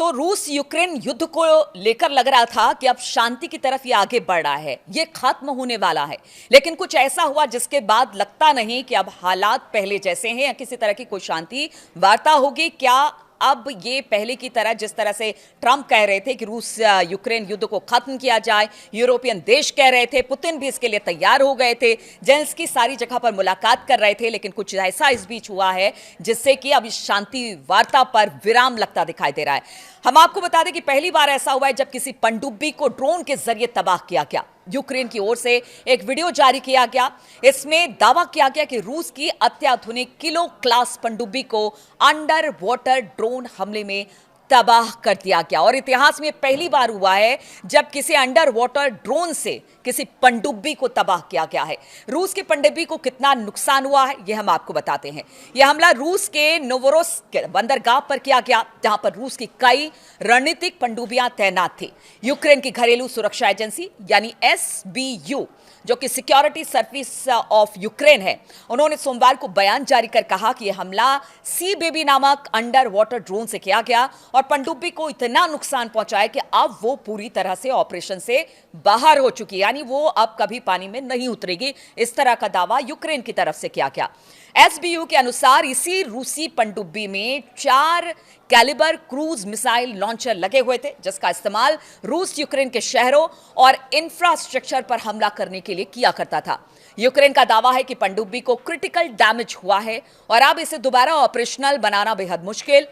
तो रूस यूक्रेन युद्ध को लेकर लग रहा था कि अब शांति की तरफ ये आगे बढ़ रहा है, ये खत्म होने वाला है। लेकिन कुछ ऐसा हुआ जिसके बाद लगता नहीं कि अब हालात पहले जैसे हैं या किसी तरह की कोई शांति वार्ता होगी। क्या अब ये पहले की तरह, जिस तरह से ट्रंप कह रहे थे कि रूस यूक्रेन युद्ध को खत्म किया जाए, यूरोपियन देश कह रहे थे, पुतिन भी इसके लिए तैयार हो गए थे, जेलेंस्की सारी जगह पर मुलाकात कर रहे थे, लेकिन कुछ ऐसा इस बीच हुआ है जिससे कि अब इस शांति वार्ता पर विराम लगता दिखाई दे रहा है। हम आपको बता दें कि पहली बार ऐसा हुआ है जब किसी पनडुब्बी को ड्रोन के जरिए तबाह किया गया। यूक्रेन की ओर से एक वीडियो जारी किया गया, इसमें दावा किया गया कि रूस की अत्याधुनिक किलो क्लास पनडुब्बी को अंडर वाटर ड्रोन हमले में तबाह कर दिया गया। और इतिहास में पहली बार हुआ है जब किसी अंडर वाटर ड्रोन से किसी पनडुब्बी को तबाह किया गया है। रूस की पनडुब्बी को कितना नुकसान हुआ है यह हम आपको बताते हैं। यह हमला रूस के नोवोरोस्क बंदरगाह पर किया गया, जहां पर रूस की कई रणनीतिक पनडुब्बियां तैनात थी। यूक्रेन की घरेलू सुरक्षा एजेंसी यानी SBU, जो कि सिक्योरिटी सर्विस ऑफ यूक्रेन है, उन्होंने सोमवार को बयान जारी कर कहा कि यह हमला सी बेबी नामक अंडर वाटर ड्रोन से किया गया और पनडुब्बी को इतना नुकसान पहुंचाया कि अब वो पूरी तरह से ऑपरेशन से बाहर हो चुकी है, यानी वो अब कभी पानी में नहीं उतरेगी। इस तरह का दावा यूक्रेन की तरफ से किया गया। SBU के अनुसार इसी रूसी पनडुब्बी में 4 कैलिबर क्रूज मिसाइल लॉन्चर लगे हुए थे, जिसका इस्तेमाल रूस यूक्रेन के शहरों और इंफ्रास्ट्रक्चर पर हमला करने के लिए किया करता था। यूक्रेन का दावा है कि पनडुब्बी को क्रिटिकल डैमेज हुआ है और अब इसे दोबारा ऑपरेशनल बनाना बेहद मुश्किल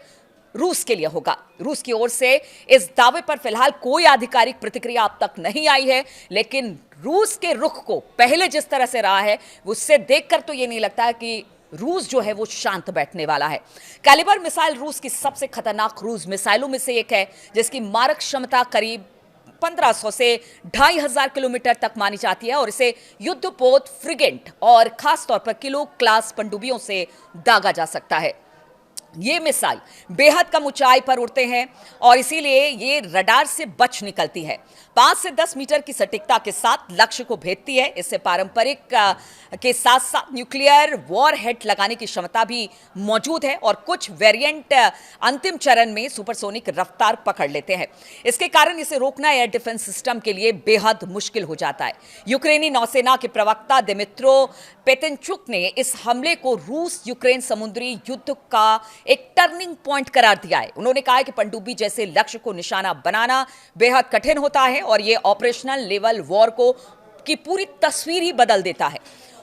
रूस के लिए होगा। रूस की ओर से इस दावे पर फिलहाल कोई आधिकारिक प्रतिक्रिया अब तक नहीं आई है, लेकिन रूस के रुख को पहले जिस तरह से रहा है उससे देखकर तो ये नहीं लगता है कि रूस जो है वो शांत बैठने वाला है। कैलिबर मिसाइल रूस की सबसे खतरनाक क्रूज मिसाइलों में से एक है, जिसकी मारक क्षमता करीब 1500 से 2500 किलोमीटर तक मानी जाती है और इसे युद्धपोत, फ्रिगेट और खासतौर पर किलो क्लास पनडुब्बियों से दागा जा सकता है। ये मिसाइल बेहद कम ऊंचाई पर उड़ते हैं और इसीलिए ये रडार से बच निकलती है। 5 से 10 मीटर की सटीकता के साथ लक्ष्य को भेदती है। इससे पारंपरिक के साथ साथ न्यूक्लियर वॉरहेड लगाने की क्षमता भी मौजूद है और कुछ वेरिएंट अंतिम चरण में सुपरसोनिक रफ्तार पकड़ लेते हैं। इसके कारण इसे रोकना एयर डिफेंस सिस्टम के लिए बेहद मुश्किल हो जाता है। यूक्रेनी नौसेना के प्रवक्ता दिमित्रो पेटेंचुक ने इस हमले को रूस यूक्रेन समुद्री युद्ध का एक टर्निंग पॉइंट करार दिया है। उन्होंने कहा है कि पनडुब्बी जैसे लक्ष्य को निशाना बनाना बेहद कठिन होता है और यह ऑपरेशनल लेवल वॉर की पूरी तस्वीर ही बदल देता है।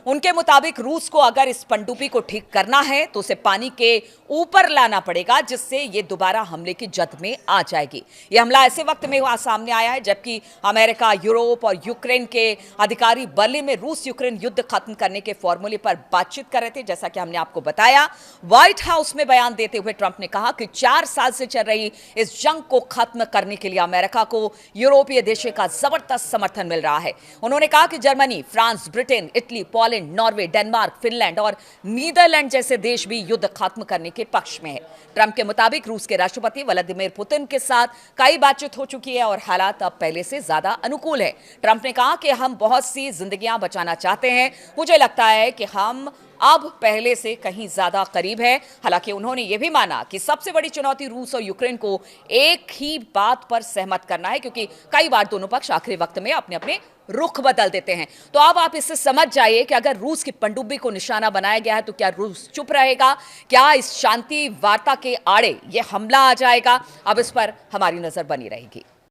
उनके मुताबिक रूस को अगर इस पनडुब्बी को ठीक करना है तो उसे पानी के ऊपर लाना पड़ेगा, जिससे ये दोबारा हमले की जद में आ जाएगी। यह हमला ऐसे वक्त में सामने आया है जबकि अमेरिका, यूरोप और यूक्रेन के अधिकारी बर्लिन में रूस यूक्रेन युद्ध खत्म करने के फॉर्मूले पर बातचीत कर रहे थे। जैसा कि हमने आपको बताया, व्हाइट हाउस में बयान देते हुए ट्रंप ने कहा कि 4 साल से चल रही इस जंग को खत्म करने के लिए अमेरिका को यूरोपीय देशों का जबरदस्त समर्थन मिल रहा है। उन्होंने कहा कि Germany, France, Britain, Italy, Poland, Norway, Denmark, Finland और नीदरलैंड जैसे देश भी युद्ध खत्म करने के पक्ष में है। ट्रंप के मुताबिक रूस के राष्ट्रपति व्लादिमीर पुतिन के साथ कई बातचीत हो चुकी है और हालात अब पहले से ज्यादा अनुकूल है। ट्रंप ने कहा कि हम बहुत सी जिंदगियां बचाना चाहते हैं। मुझे लगता है कि हम अब पहले से कहीं ज्यादा करीब है। हालांकि उन्होंने यह भी माना कि सबसे बड़ी चुनौती रूस और यूक्रेन को एक ही बात पर सहमत करना है, क्योंकि कई बार दोनों पक्ष आखिरी वक्त में अपने अपने रुख बदल देते हैं। तो अब आप इससे समझ जाइए कि अगर रूस की पनडुब्बी को निशाना बनाया गया है तो क्या रूस चुप रहेगा? क्या इस शांति वार्ता के आड़े यह हमला आ जाएगा? अब इस पर हमारी नजर बनी रहेगी।